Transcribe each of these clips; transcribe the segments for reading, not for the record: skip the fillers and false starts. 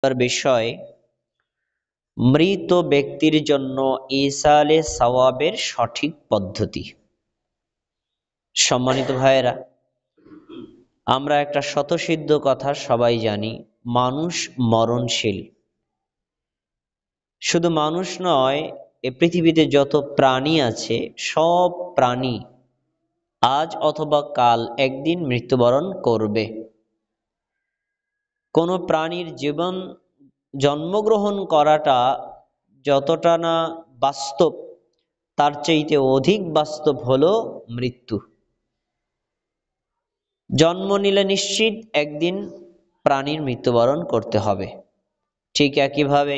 বিষয় মৃত ব্যক্তির জন্য ইসালে সওয়াবের সঠিক পদ্ধতি। সম্মানিত ভাইয়েরা, আমরা একটা স্বতঃসিদ্ধ কথা সবাই জানি, মানুষ মরণশীল। শুধু মানুষ নয়, এ পৃথিবীতে যত প্রাণী আছে সব প্রাণী আজ অথবা কাল একদিন মৃত্যুবরণ করবে। কোনো প্রাণীর জীবন জন্মগ্রহণ করাটা যতটা না বাস্তব, তার চাইতে অধিক বাস্তব হলো মৃত্যু। জন্ম নিলে নিশ্চিত একদিন প্রাণীর মৃত্যুবরণ করতে হবে। ঠিক একইভাবে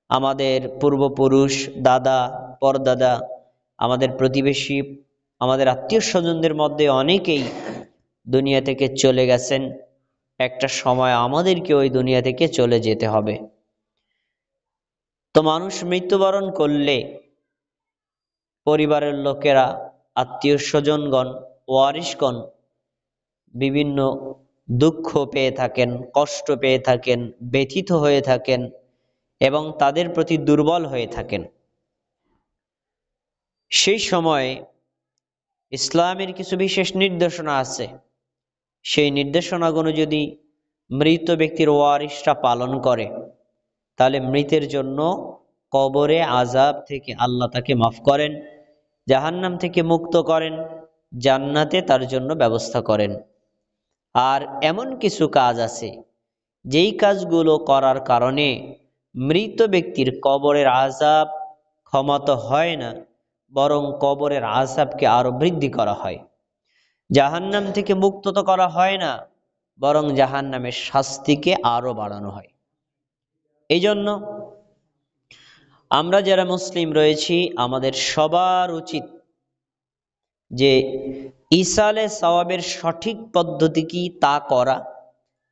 আমাদের পূর্বপুরুষ, দাদা, পরদাদা, আমাদের প্রতিবেশী, আমাদের আত্মীয় স্বজনদের মধ্যে অনেকেই দুনিয়া থেকে চলে গেছেন। একটা সময় আমাদেরকে ওই দুনিয়া থেকে চলে যেতে হবে। তো মানুষ মৃত্যুবরণ করলে পরিবারের লোকেরা, আত্মীয় স্বজনগণ, ওয়ারিশগণ বিভিন্ন দুঃখ পেয়ে থাকেন, কষ্ট পেয়ে থাকেন, ব্যথিত হয়ে থাকেন এবং তাদের প্রতি দুর্বল হয়ে থাকেন। সেই সময় ইসলামের কিছু বিশেষ নির্দেশনা আছে। সেই নির্দেশনাগুলো যদি মৃত ব্যক্তির ওয়ারিশরা পালন করে, তাহলে মৃতের জন্য কবরে আযাব থেকে আল্লাহ তাকে মাফ করেন, জাহান্নাম থেকে মুক্ত করেন, জান্নাতে তার জন্য ব্যবস্থা করেন। আর এমন কিছু কাজ আছে যেই কাজগুলো করার কারণে মৃত ব্যক্তির কবরের আযাব ক্ষমা তো হয় না, বরং কবরের আযাবকে আরো বৃদ্ধি করা হয়। জাহান্নাম থেকে মুক্ত তো করা হয় না, বরং জাহান্নামের শাস্তিকে আরো বাড়ানো হয়। এই জন্য আমরা যারা মুসলিম রয়েছি, আমাদের সবার উচিত যে ইসালে সওয়াবের সঠিক পদ্ধতি কি তা করা,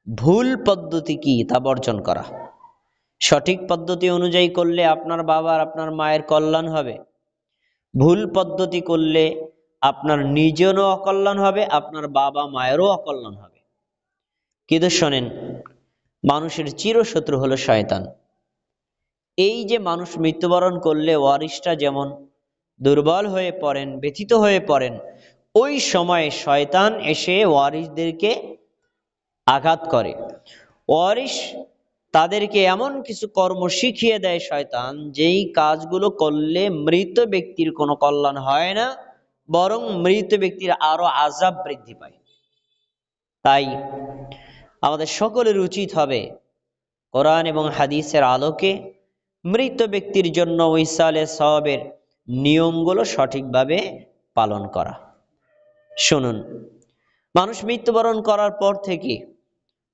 ভুল পদ্ধতি কি তা বর্জন করা। সঠিক পদ্ধতি অনুযায়ী করলে আপনার বাবার, আপনার মায়ের কল্যাণ হবে। ভুল পদ্ধতি করলে আপনার নিজেরও অকল্যাণ হবে, আপনার বাবা মায়েরও অকল্যাণ হবে। কিন্তু শোনেন, মানুষের চিরশত্রু হলো শয়তান। এই যে মানুষ মৃত্যুবরণ করলে ওয়ারিশটা যেমন দুর্বল হয়ে পড়েন, ব্যথিত হয়ে পড়েন, ওই সময়ে শয়তান এসে ওয়ারিশদেরকে আঘাত করে। ওয়ারিশ তাদেরকে এমন কিছু কর্ম শিখিয়ে দেয় শয়তান, যেই কাজগুলো করলে মৃত ব্যক্তির কোনো কল্যাণ হয় না, বরং মৃত ব্যক্তির আরো আযাব বৃদ্ধি পায়। তাই আমাদের সকলের উচিত হবে কোরআন এবং হাদিসের আলোকে মৃত ব্যক্তির জন্য ইসালে সওয়াবের নিয়মগুলো সঠিকভাবে পালন করা। শুনুন, মানুষ মৃত্যুবরণ করার পর থেকে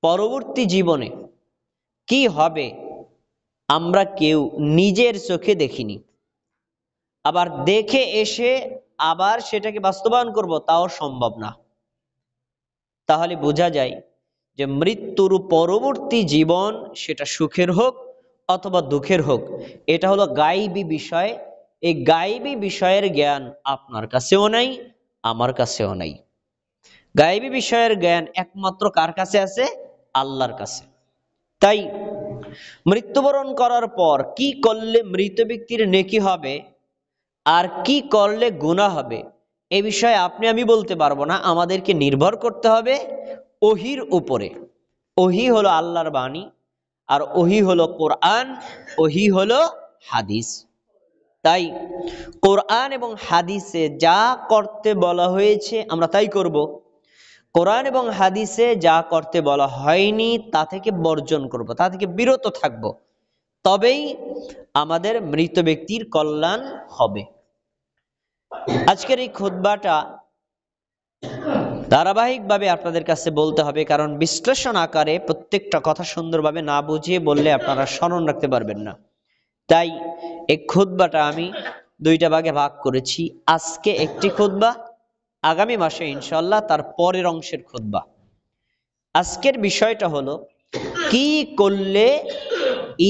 পরবর্তী জীবনে কি হবে আমরা কেউ নিজের চোখে দেখিনি। আবার দেখে এসে আবার সেটাকে বাস্তবায়ন করব, তাও সম্ভব না। তাহলে বোঝা যায় যে মৃত্যুর পরবর্তী জীবন, সেটা সুখের হোক অথবা দুঃখের হোক, এটা হলো গায়বী বিষয়। এই গায়বী বিষয়ের জ্ঞান আপনার কাছেও নাই, আমার কাছেও নাই। গায়বী বিষয়ের জ্ঞান একমাত্র কার কাছে আছে? আল্লাহর কাছে। তাই মৃত্যুবরণ করার পর কি করলে মৃত ব্যক্তির নেকি হবে আর কি করলে গুনাহ হবে, এ বিষয়ে আপনি আমি বলতে পারবো না। আমাদেরকে নির্ভর করতে হবে ওহীর উপরে। ওহী হলো আল্লাহর বাণী, আর ওহী হলো কোরআন, ওহী হলো হাদিস। তাই কোরআন এবং হাদিসে যা করতে বলা হয়েছে আমরা তাই করব। কোরআন এবং হাদিসে যা করতে বলা হয়নি তা থেকে বর্জন করব, তা থেকে বিরত থাকব। তবেই আমাদের মৃত ব্যক্তির কল্যাণ হবে। আজকের এই খুতবাটা ধারাবাহিকভাবে আপনাদের কাছে বলতে হবে, কারণ বিশ্লেষণ আকারে প্রত্যেকটা কথা সুন্দরভাবে না বুঝিয়ে বললে আপনারা স্মরণ রাখতে পারবেন না। তাই এই খুতবাটা আমি দুইটা ভাগে ভাগ করেছি। আজকে একটি খুতবা, আগামী মাসে ইনশাআল্লাহ তার পরের অংশের খুতবা। আজকের বিষয়টা হলো কি করলে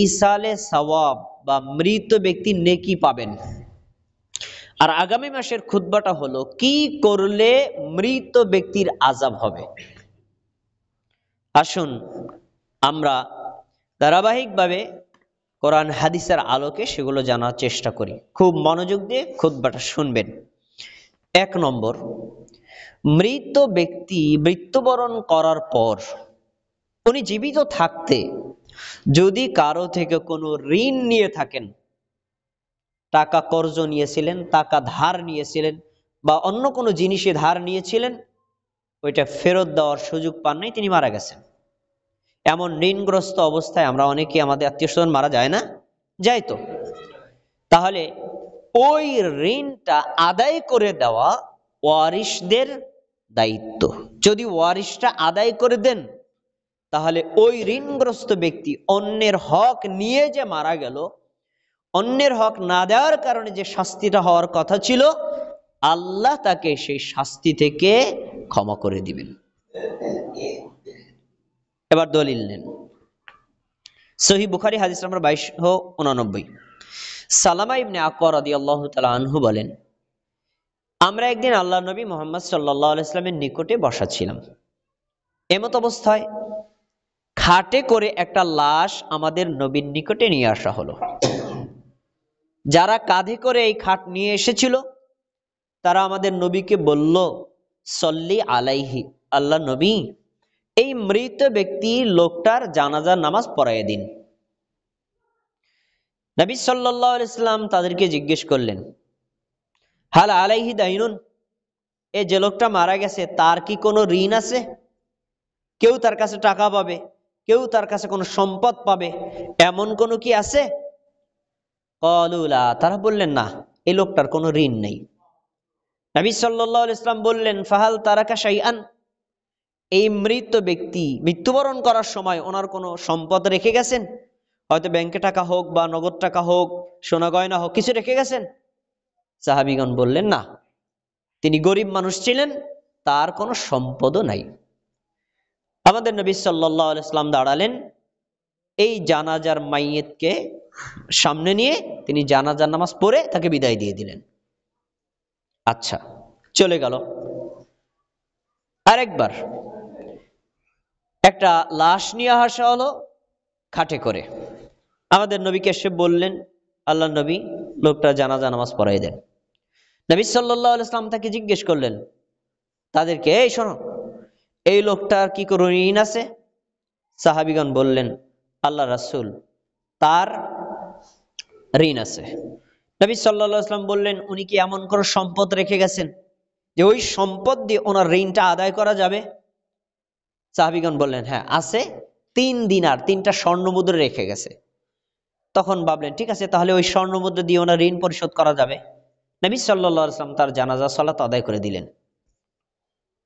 ইসালে সওয়াব বা মৃত ব্যক্তি নেকি পাবেন, আর আগামী মাসের খুতবাটা হলো কি করলে মৃত ব্যক্তির আযাব হবে। আসুন আমরা ধারাবাহিকভাবে কোরআন হাদিসের আলোকে সেগুলো জানার চেষ্টা করি। খুব মনোযোগ দিয়ে খুতবাটা শুনবেন। 1 নম্বর, মৃত ব্যক্তি মৃত্যুবরণ করার পর উনি জীবিত থাকতে যদি কারো থেকে কোনো ঋণ নিয়ে থাকেন, টাকা কর্জ নিয়েছিলেন, টাকা ধার নিয়েছিলেন, বা অন্য কোনো জিনিসে ধার নিয়েছিলেন, ওইটা ফেরত দেওয়ার সুযোগ পান নাই, তিনি মারা গেছেন। এমন ঋণগ্রস্ত অবস্থায় আমরা অনেকে আমাদের আত্মীয় স্বজন মারা যায় না? যায় তো। তাহলে ওই ঋণটা আদায় করে দেওয়া ওয়ারিশদের দায়িত্ব। যদি ওয়ারিশটা আদায় করে দেন, তাহলে ওই ঋণগ্রস্ত ব্যক্তি অন্যের হক নিয়ে যে মারা গেল, অন্যের হক না দেওয়ার কারণে যে শাস্তিটা হওয়ার কথা ছিল, আল্লাহ তাকে সেই শাস্তি থেকে ক্ষমা করে দিবেন। এবার দলিল নেন। সহিহ বুখারী হাদিস নম্বর 2289। সালামা ইবনে আকওয়া রাদিয়াল্লাহু তাআলা আনহু বলেন, আমরা একদিন আল্লাহ নবী মুহাম্মদ সাল্লাল্লাহু আলাইহি ওয়াসাল্লামের নিকটে বসা ছিলাম। এমত অবস্থায় খাটে করে একটা লাশ আমাদের নবীর নিকটে নিয়ে আসা হলো। যারা কাঁধে করে এই খাট নিয়ে এসেছিল তারা আমাদের নবীকে বলল, সল্লি আলাইহি, আল্লাহ নবী এই মৃত ব্যক্তি লোকটার জানাজার নামাজ পড়াইয়া দিন। নবী সাল্লাল্লাহু আলাইহি ওয়াসাল্লাম তাদেরকে জিজ্ঞেস করলেন, হাল আলাইহি দাইনুন, এই যে লোকটা মারা গেছে তার কি কোনো ঋণ আছে? কেউ তার কাছে টাকা পাবে, কেউ তার কাছে কোনো সম্পদ পাবে, এমন কোনো কি আছে? ক্বালু লা, তারা বললেন না, এই লোকটার কোনো ঋণ নেই। নবী সাল্লাল্লাহু আলাইহি ওয়াসাল্লাম বললেন, ফাহাল তারাকা শাইআন, এই মৃত ব্যক্তি মৃত্যুবরণ করার সময় ওনার কোনো সম্পদ রেখে গেছেন? হয়তো ব্যাংকে টাকা হোক বা নগদ টাকা হোক, সোনা গয়না হোক, কিছু রেখে গেছেন? সাহাবীগণ বললেন না, তিনি গরিব মানুষ ছিলেন, তার কোনো সম্পদও নাই। আমাদের নবী সাল্লাল্লাহু আলাইহি ওয়াসাল্লাম দাঁড়ালেন, এই জানাজার মাইয়িতকে সামনে নিয়ে তিনি জানাজার নামাজ পড়ে তাকে বিদায় দিয়ে দিলেন। আচ্ছা, চলে গেল। আরেকবার একটা লাশ নিয়ে আসা হলো খাটে করে। আমাদের নবীকে এসে বললেন, আল্লাহ নবী লোকটা জানাজা নামাজ পড়াই দেন। নবী সাল্লাল্লাহু আলাইহি ওয়াসাল্লাম তাকে জিজ্ঞেস করলেন তাদেরকে, এই শোনো, এই লোকটার কি কোনো ঋণ আছে? সাহাবীগণ বললেন, আল্লাহ রাসূল তার ঋণ আছে। নবী সাল্লাল্লাহু আলাইহি ওয়াসাল্লাম বললেন, উনি কি এমন কোনো সম্পদ রেখে গেছেন যে ওই সম্পদ দিয়ে ওনার ঋণটা আদায় করা যাবে? সাহাবীগণ বললেন, হ্যাঁ আছে, 3 দিনার, 3টা স্বর্ণমুদ্রা রেখে গেছে। তখন ভাবলেন, ঠিক আছে, তাহলে ওই স্বর্ণমুদ্রা দিয়ে ওনার ঋণ পরিশোধ করা যাবে। নবী সাল্লাল্লাহু আলাইহি ওয়াসাল্লাম তার জানাজা সালাত আদায় করে দিলেন।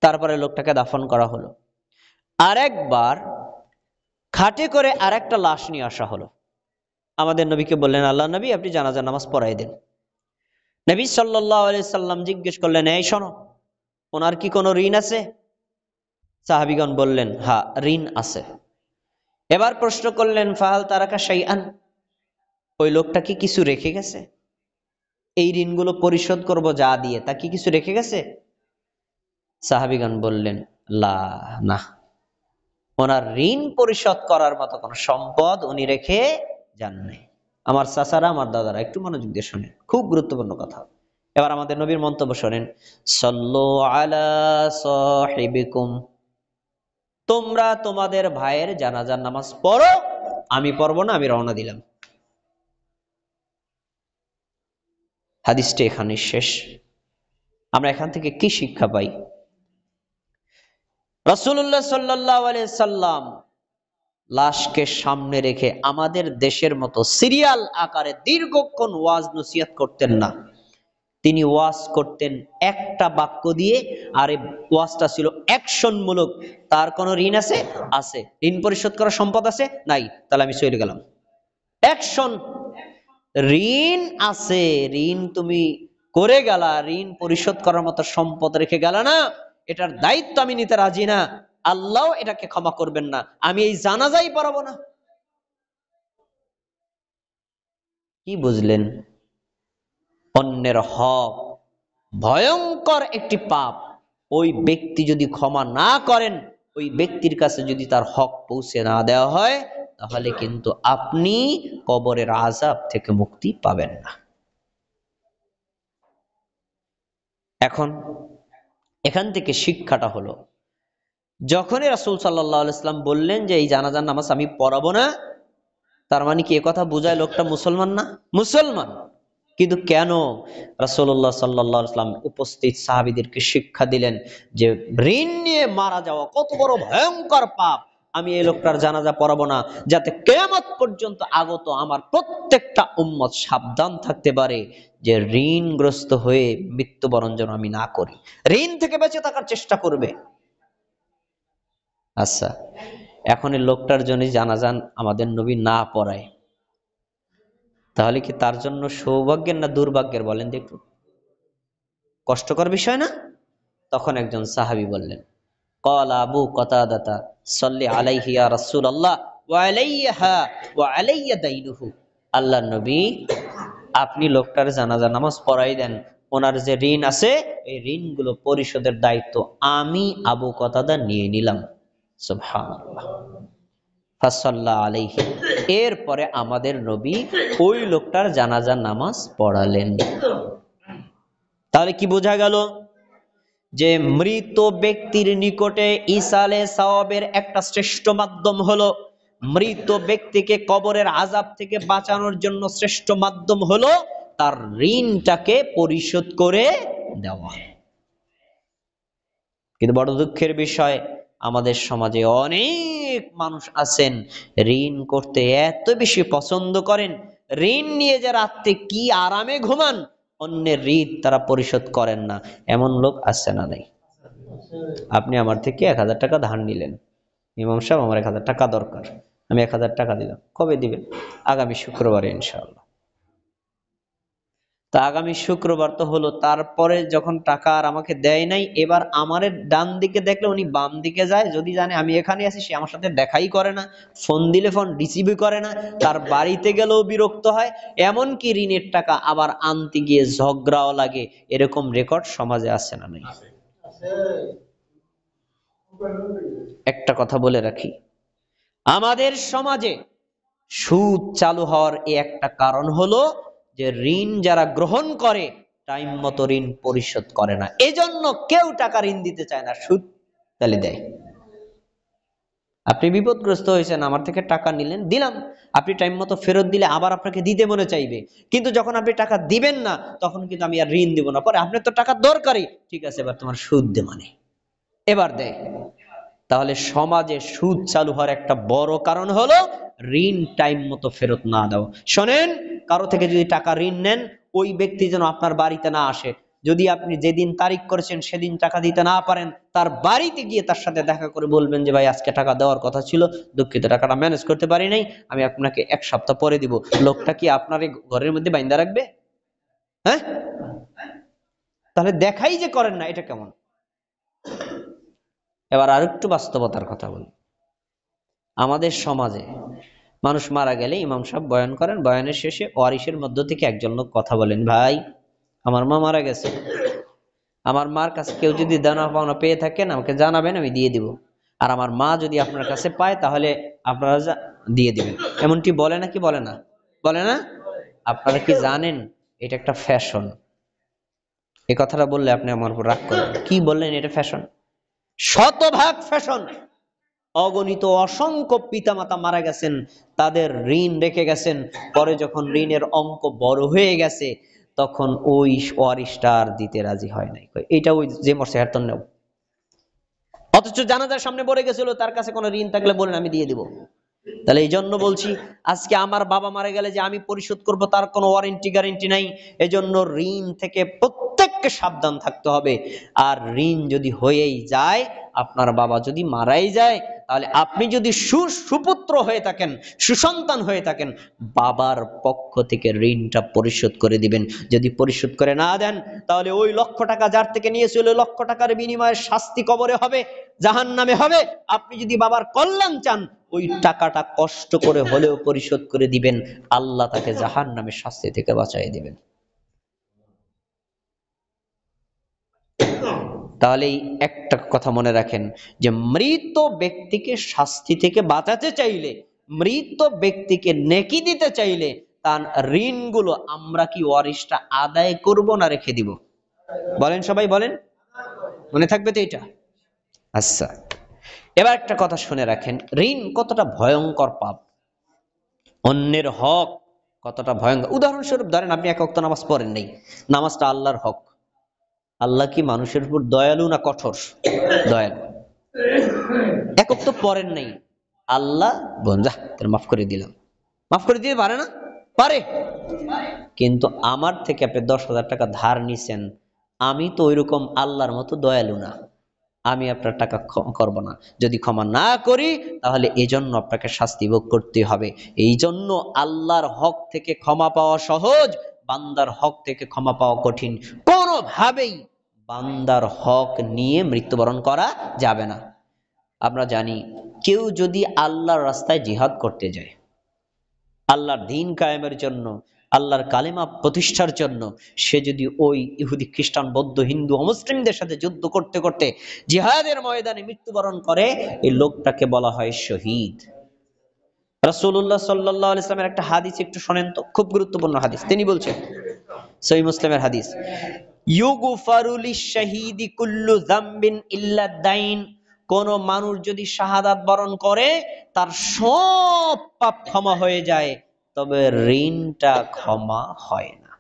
তারপরে লোকটাকে দাফন করা হলো। আরেকবার খাটে করে আরেকটা লাশ নিয়ে আসা হলো। আমাদের নবীকে বললেন, আল্লাহ নবী আপনি জানাজার নামাজ পড়াই দেন। নবী সাল্লাল্লাহু আলাইহি সাল্লাম জিজ্ঞেস করলেন, এই শোনো, ওনার কি কোনো ঋণ আছে? সাহাবীগণ বললেন, হ্যাঁ ঋণ আছে। এবার প্রশ্ন করলেন, ফাহাল তারাকা শাইআন, ওই লোকটা কি কিছু রেখে গেছে? এই ঋণগুলো পরিশোধ করব যা দিয়ে, তা কি কিছু রেখে গেছে? সাহাবীগণ বললেন, লা, না, ওনার ঋণ পরিশোধ করার মতো কোনো সম্পদ উনি রেখে যান নাই। আমার চাচারা, আমার দাদারা একটু মনোযোগ দিয়ে শোনেন, খুব গুরুত্বপূর্ণ কথা। এবার আমাদের নবীর মন্তব্য শোনেন, সাল্লু আলা সাহিবিকুম, তোমরা তোমাদের ভাইয়ের জানাজার নামাজ পড়ো, আমি পড়বো না, আমি রওনা দিলাম। হাদিসটা এখানে শেষ। আমরা এখান থেকে কি শিক্ষা পাই? রাসূলুল্লাহ সাল্লাল্লাহু আলাইহি সাল্লাম লাশকে সামনে রেখে আমাদের দেশের মতো সিরিয়াল আকারে দীর্ঘক্ষণ ওয়াজ নসিহত করতেন না। তিনি ওয়াজ করতেন একটা বাক্য দিয়ে, আর এই ওয়াজটা ছিল অ্যাকশনমূলক। তার কোনো ঋণ আছে? আছে। ঋণ পরিশোধ করার সম্পদ আছে? নাই। তাহলে আমি চলে গেলাম। অ্যাকশন। ঋণ আছে, ঋণ তুমি করে গেলা, ঋণ পরিশোধ করার মতো সম্পদ রেখে গেল না, এটার দায়িত্ব আমি নিতে রাজি না, আল্লাহ এটাকে ক্ষমা করবেন না, আমি এই জানাজাই পড়াবো না। কি বুঝলেন? অন্যের হক ভয়ঙ্কর একটি পাপ। ওই ব্যক্তি যদি ক্ষমা না করেন, ওই ব্যক্তির কাছে যদি তার হক পৌঁছে না দেওয়া হয়, তাহলে কিন্তু আপনি কবরের আযাব থেকে মুক্তি পাবেন না। এখন এখান থেকে শিক্ষাটা হলো, যখনই রাসূল সাল্লাল্লাহু আলাইহি ওয়াসাল্লাম বললেন যে এই জানাজার নামাজ আমি পড়াবো না, তার মানে কি কথা বোঝায় লোকটা মুসলমান না? মুসলমান। কিন্তু কেন? রাসূলুল্লাহ সাল্লাল্লাহু আলাইহি ওয়াসাল্লাম উপস্থিত সাহাবীদেরকে শিক্ষা দিলেন যে ঋণ নিয়ে মারা যাওয়া কত বড় ভয়ঙ্কর পাপ, আমি এই লোকটার জানাজা পড়াবো না, যাতে কিয়ামত পর্যন্ত আগত আমার প্রত্যেকটা উম্মত সাবধান থাকতে পারে যে ঋণগ্রস্ত হয়ে মৃত্যুবরণ যেন আমি না করি, ঋণ থেকে বেঁচে থাকার চেষ্টা করবে। আচ্ছা, এখন এই লোকটার জন্য জানাজান আমাদের নবী না পড়ায়, তাহলে কি তার জন্য সৌভাগ্যের না দুর্ভাগ্যের? বলেন দেখু, কষ্টকর বিষয় না? তখন একজন সাহাবী বললেন, ক্বালা আবু কতাদাতা সাল্লি আলাইহি ইয়া রাসূলুল্লাহ ওয়া আলাইহা ওয়া আলাইয়া দাইনুহু। আল্লাহর নবী, আপনি লোকটার জানাজা নামাজ পড়াই দেন, ওনার যে ঋণ আছে এই ঋণগুলো পরিশোধের দায়িত্ব আমি আবু কতাদা নিয়ে নিলাম। সুবহানাল্লাহ। ফাসাল্লা আলাইহি, এরপরে আমাদের নবী ওই লোকটার জানাজা নামাজ পড়ালেন। তাহলে কি বোঝা গেল? যে মৃত ব্যক্তির নিকটে ইসালে সওয়াবের একটা শ্রেষ্ঠ মাধ্যম হলো, মৃত ব্যক্তিকে কবরের আযাব থেকে বাঁচানোর জন্য শ্রেষ্ঠ মাধ্যম হলো তার ঋণটাকে পরিশোধ করে দেওয়া। কিন্তু বড় দুঃখের বিষয়, আমাদের সমাজে অনেক মানুষ আছেন ঋণ করতে এত বেশি পছন্দ করেন, ঋণ নিয়ে যে রাত্রে কি আরামে ঘুমান, অন্যের ঋণ তারা পরিশোধ করেন না। এমন লোক আছে না নাই? আপনি আমার থেকে 1000 টাকা ধার নিলেন, ইমাম সাহেব আমার 1000 টাকা দরকার, আমি 1000 টাকা দিলাম, কবে দিবেন? আগামী শুক্রবারে ইনশাআল্লাহ। তা আগামী শুক্রবার তো হলো, তারপরে যখন টাকা আর আমাকে দেয় নাই, এবার আমার ডান দিকে দেখলে উনি বাম দিকে যায়, যদি জানে আমি এখানে আছি, সে আমার সাথে দেখাই করে না, ফোন দিলে ফোন রিসিভই করে না, তার বাড়িতে গেলেও বিরক্ত হয়, এমন কি ঋণের টাকা আবার আনতে গিয়ে ঝগড়াও লাগে। এরকম রেকর্ড সমাজে আছে না নাই? একটা কথা বলে রাখি, আমাদের সমাজে সুদ চালু হওয়ার একটা কারণ হলো যে ঋণ যারা গ্রহণ করে টাইম মতো ঋণ পরিশোধ করে না, এজন্য কেউ টাকা ঋণ দিতে চায় না, সুদ তাহলে দেয়। আপনি বিপদগ্রস্ত হয়েছেন, আমার থেকে টাকা নিলেন, দিলাম, আপনি টাইম মতো ফেরত দিলে আবার আপনাকে দিতে মনে চাইবে, কিন্তু যখন আপনি টাকা দিবেন না তখন কিন্তু আমি আর ঋণ দিব না, পরে আপনার তো টাকা দরকারই, ঠিক আছে এবার তোমার সুদ দে, মানে এবার দেয়। তাহলে সমাজে সুদ চালু হওয়ার একটা বড় কারণ হলো ঋণ টাইম মতো ফেরত না দেওয়া। শোনেন, কারো থেকে যদি টাকা ঋণ নেন, ওই ব্যক্তি যেন আপনার বাড়িতে না আসে, যদি আপনি যেদিন তারিখ করেছেন সেদিন টাকা দিতে না পারেন, তার বাড়িতে গিয়ে তার সাথে দেখা করে বলবেন যে ভাই আজকে টাকা দেওয়ার কথা ছিল, দুঃখিত টাকাটা ম্যানেজ করতে পারি নাই, আমি আপনাকে 1 সপ্তাহ পরে দিব। লোকটা কি আপনার এই ঘরের মধ্যে বাইন্দা রাখবে? হ্যাঁ? তাহলে দেখাই যে করেন না, এটা কেমন? এবার আরেকটু বাস্তবতার কথা বলি, আমাদের সমাজে মানুষ মারা গেলে ইমাম সাহেব বয়ান করেন, বয়ানের শেষে ওয়ারিশের মধ্য থেকে একজন লোক কথা বলেন, ভাই আমার মা মারা গেছে, আমার মার কাছে কেউ যদি দানা পাওনা পেয়ে থাকেন আমাকে জানাবেন, আমি দিয়ে দিব, আর আমার মা যদি আপনার কাছে পায় তাহলে আপনারা দিয়ে দিবেন। এমনটি বলে না কি বলে না? বলে না? আপনারা কি জানেন এটা একটা ফ্যাশন? এই কথাটা বললে আপনি আমার উপর রাগ করবেন, কি বললেন এটা ফ্যাশন? শতভাগ ফ্যাশন। অগণিত অসংখ্য পিতামাতা মারা গেছেন, তাদের ঋণ রেখে গেছেন, পরে যখন ঋণের অঙ্ক বড় হয়ে গেছে তখন ওই ওয়ারিশটা আর দিতে রাজি হয় নাই, এটা ওই যে মরছে হেরতন নেও, অথচ জানাজার সামনে পড়ে গেছিল, তার কাছে কোনো ঋণ থাকলে বলেন আমি দিয়ে দিব। তাহলে এই জন্য বলছি, আজকে আমার বাবা মারা গেলে যে আমি পরিশোধ করব তার কোনো ওয়ারেন্টি গ্যারেন্টি নাই, এজন্য ঋণ থেকে প্রত্যেককে সাবধান থাকতে হবে। আর ঋণ যদি হয়েই যায়, আপনার বাবা যদি মারাই যায়, তাহলে আপনি যদি সুপুত্র হয়ে থাকেন, সুসন্তান হয়ে থাকেন, বাবার পক্ষ থেকে ঋণটা পরিশোধ করে দিবেন। যদি পরিশোধ করে না দেন, তাহলে ওই 1,00,000 টাকা যার থেকে নিয়েছিল, 1,00,000 টাকার বিনিময়ে শাস্তি কবরে হবে, জাহান্নামে হবে। আপনি যদি বাবার কল্যাণ চান, ওই টাকাটা কষ্ট করে হলেও পরিশোধ করে দিবেন, আল্লাহ তাকে জাহান্নামের শাস্তি থেকে বাঁচিয়ে দিবেন। তাহলে এই একটা কথা মনে রাখেন যে মৃত ব্যক্তিকে শাস্তি থেকে বাঁচাতে চাইলে, মৃত ব্যক্তিকে নেকি দিতে চাইলে তার ঋণগুলো আমরা কি ওয়ারিশটা আদায় করব না রেখে দিব? বলেন সবাই, বলেন। মনে থাকবে তো এটা? আচ্ছা, এবার একটা কথা শুনে রাখেন, ঋণ কতটা ভয়ঙ্কর পাপ, অন্যের হক কতটা ভয়ঙ্কর। উদাহরণস্বরূপ ধরেন আপনি এক ওয়াক্ত নামাজ পড়েন নাই, নামাজটা আল্লাহর হক। আল্লাহ কি মানুষের উপর দয়ালু না কঠোর? দয়ালু। এক ওয়াক্ত পড়েন নাই, আল্লাহ বন্ধা মাফ করে দিলাম, মাফ করে দিতে পারে না? পারে। কিন্তু আমার থেকে আপনি 10,000 টাকা ধার নিছেন, আমি তো ওইরকম আল্লাহর মতো দয়ালু না, আমি আপনার টাকা ক্ষমা করব না। যদি ক্ষমা না করি তাহলে এজন্য আপনাকে শাস্তি ভোগ করতে হবে। এই জন্য আল্লাহর হক থেকে ক্ষমা পাওয়া সহজ, বান্দার হক থেকে ক্ষমা পাওয়া কঠিন। কোনোভাবেই বান্দার হক নিয়ে মৃত্যুবরণ করা যাবে না। আমরা জানি কেউ যদি আল্লাহর রাস্তায় জিহাদ করতে যায়, আল্লাহর দ্বীন কায়েমের জন্য, আল্লাহর কালেমা প্রতিষ্ঠার জন্য, সে যদি ওই ইহুদি খ্রিস্টান বৌদ্ধ হিন্দু অমুসলিমদের সাথে যুদ্ধ করতে করতে জিহাদের ময়দানে মৃত্যুবরণ করে, এই লোকটাকে বলা হয় শহীদ। রাসূলুল্লাহ সাল্লাল্লাহু আলাইহি ওয়াসাল্লামের একটা হাদিস একটু শোনেন তো, খুব গুরুত্বপূর্ণ হাদিস। তিনি বলছেন, সহিহ মুসলিমের হাদিস, ইউগফারু লিশ-শাহীদি কুল্লু যামবিন ইল্লা দাইন। কোন মানুষ যদি শাহাদাত বরণ করে তার সব পাপ ক্ষমা হয়ে যায়, তবে ঋণটা ক্ষমা হয় না।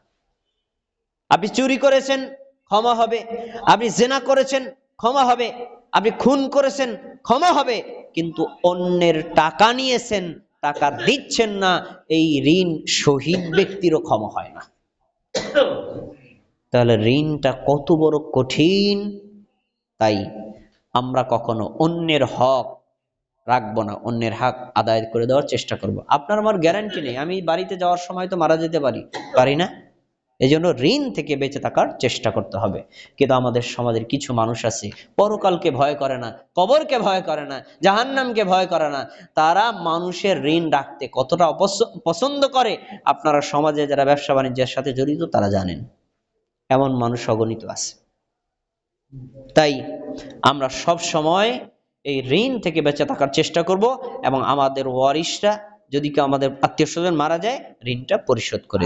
আপনি চুরি করেছেন, ক্ষমা হবে। আপনি জিনা করেছেন, ক্ষমা হবে। আপনি খুন করেছেন, ক্ষমা হবে। কিন্তু অন্যের টাকা নিয়েছেন, টাকা দিচ্ছেন না, এই ঋণ শহীদ ব্যক্তিরও ক্ষমা হয় না। তাহলে ঋণটা কত বড় কঠিন। তাই আমরা কখনো অন্যের হক রাখবো না, অন্যের হক আদায় করে দেওয়ার চেষ্টা করব। আপনার আমার গ্যারান্টি নেই, আমি বাড়িতে যাওয়ার সময় তো মারা যেতে পারি না। এই জন্য ঋণ থেকে বেঁচে থাকার চেষ্টা করতে হবে। কিন্তু আমাদের সমাজের কিছু মানুষ আছে, পরকালকে ভয় করে না, কবরকে ভয় করে না, জাহান্নামকে ভয় করে না। তারা মানুষের ঋণ রাখতে কতটা পছন্দ করে, আপনারা সমাজে যারা ব্যবসা বাণিজ্যের সাথে জড়িত তারা জানেন। এমন মানুষ অগণিত আছে। তাই আমরা সব সময় এই ঋণ থেকে বেঁচে থাকার চেষ্টা করব, এবং আমাদের ওয়ারিশরা যদি কেউ আমাদের আত্মীয় স্বজন মারা যায়, ঋণটা পরিশোধ করে